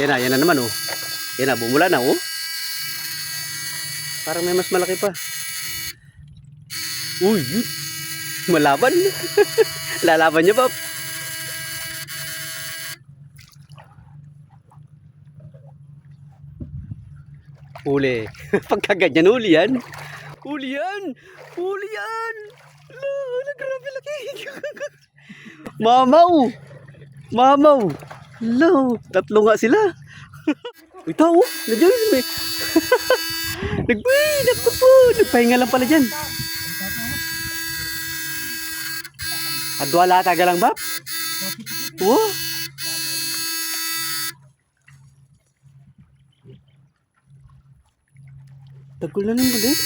Yan na naman oh. Yan na, bumula na oh. Parang may mas malaki pa. Uy, yun. Malaban. Lalaban niya ba? Huli. Pagkaganyan, huli yan. Huli yan. Huli yan. Ala, grabe laki. Mamaw. Mamaw. Hello. Tatlo nga sila. Uy, tao. Nandiyan. Nagpo. Nagpahinga lang pala dyan. Adwala taga lang ba? Wow. Tagol na lang ba din?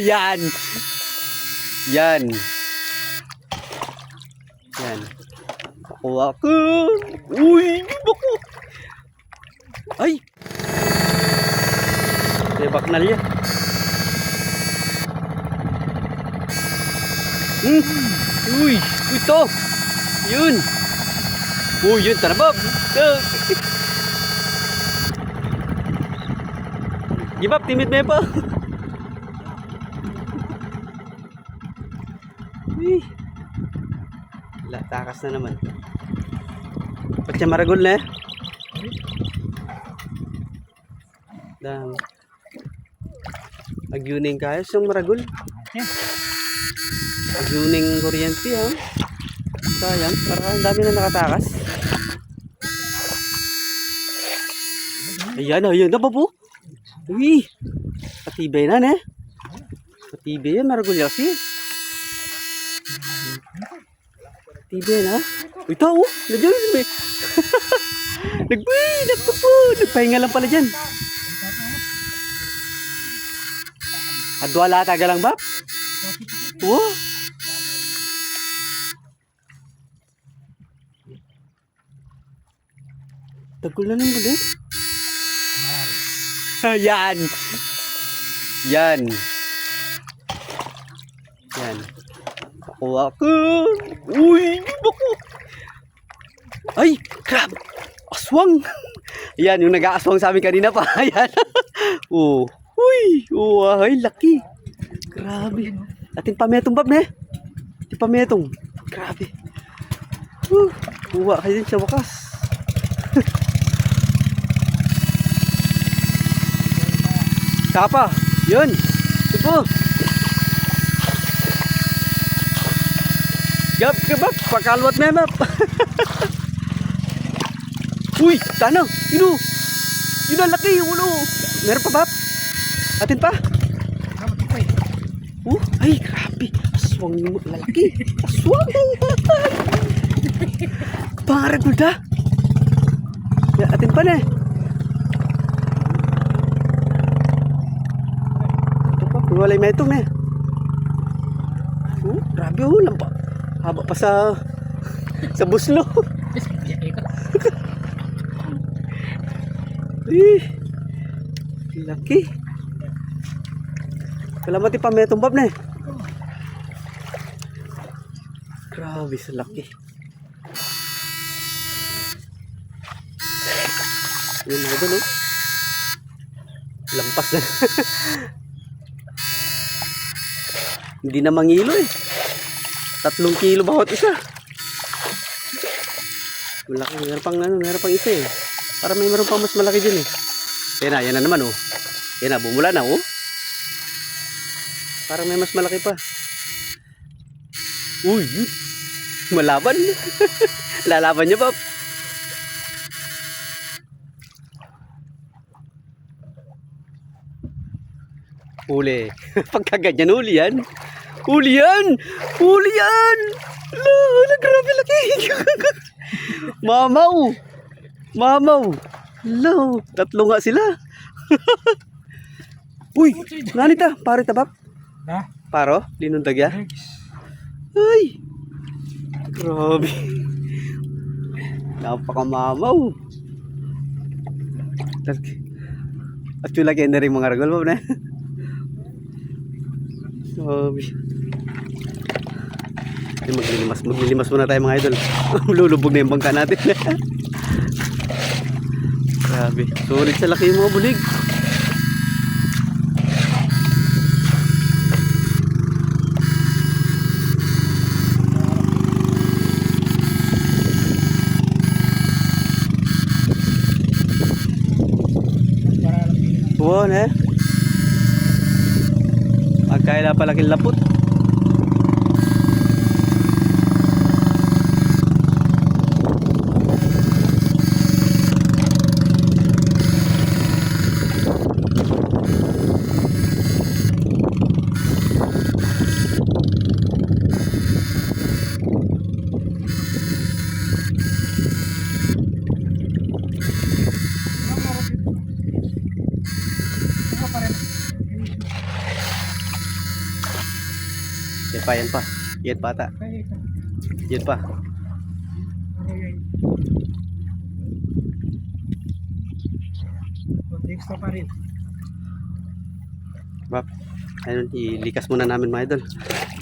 Yan. Yan. Yan. Kuha ko. Uy, bako. Ay. May baknal yan. Uy, ito. Yun. Uy, yun. Tara, Bob. Give up, timid na pa. Uy. Takas na naman. Ba't siya maragol na eh? Dami. Agyuning kaya siyang maragol. Agyuning kuryente ha. Sayang, parang ang dami na nakatakas. Ayan, ayan na babo. Uy, patibay na ne. Patibay yan, maragol kasi. Patibay na. Uy, tao, nandiyan. Nagpahinga lang pala dyan. Adwala taga lang ba? Wow. Tagol na lang ba din? Yan. Yan. Yan. Kuha ko. Uy, bako. Ay, crab. Aswang. Yan, yung nag-aaswang sa amin kanina pa. Yan. Oh. Uy, oh, ay, laki. Grabe. Atin pametong bab, ne? Atin pametong. Grabe. Kuha kayo din sa wakas. Kapa. Yun. Ito. Gap, gap, pakalwat na map. Uy, tanang. Ino. Yun ang laki. Ulo. Meron pa, bab? Atin pa? Ay, grabe. Aswang yung lalaki. Aswang. Paragol da. Atin pa na eh. Ito pa, walay metong na eh. Grabe oh, lampa. Haba pa sa buslo. Laki. Salamat pa metong bab na eh. Grabe sa laki. Yun na doon oh. Lampas na. Hindi na mangilo eh. 3 kilo bawat isa. Malaki. Meron pang isa eh. Para meron pang mas malaki din eh. Yan na naman oh. Yan na, bumula na oh. Parang may mas malaki pa. Uy, yun. Malaban. Lalaban niya ba? Huli. Pagkaganyan, huli yan. Huli yan. Huli yan. Ala, grabe laki. Mamaw. Mamaw. Hello. 3 nga sila. Uy, nanita. Paro tabap. Paro? Linundag ya? Ay. Grabe. Napakamamaw. At yung lagi na rin mga ragol mo na. Grabe. Maglilimas muna tayo mga idol. Lulubog na yung bangka natin. Grabe. Sulit sa laki mo, bulig. Buwan eh. Agkaila palaking lapot. Yan pa, yan pa. Yan pa ata. Yan pa. Extra pa rin. Bap. Ayun, ilikas muna namin mga idol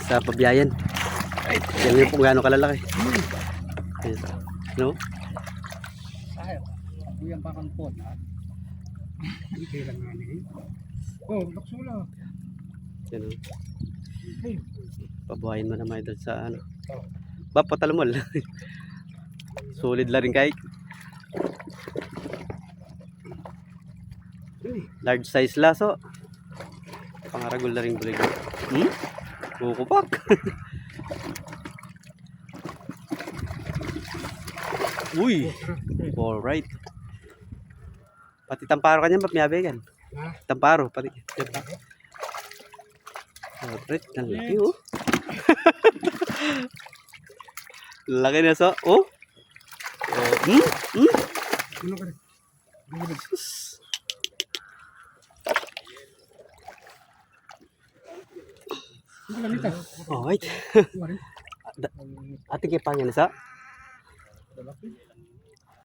sa pabiyayan. Ay, yan yung kung gaano kalalaki. Ayun. No? Ay, buyang pa kang pot, ha? Hindi kailangan eh. Oh, baksula. Yan o. Hey. Pabuhayin mo na mga idol sa ano. Bap, patalamol. Solid la rin kahit. Large size laso. Pangaragol na rin bulig. Kukupak. Uy. Alright. Pati tamparo ka niyan, ba't miyabe yan? Ha? Tamparo, pati. Alright, ang laki oh. Laki na so. Oh. Ano ka rin? Ano ka nito? Alright. Ano ka rin? Ate kipangyan sa? Lalaki.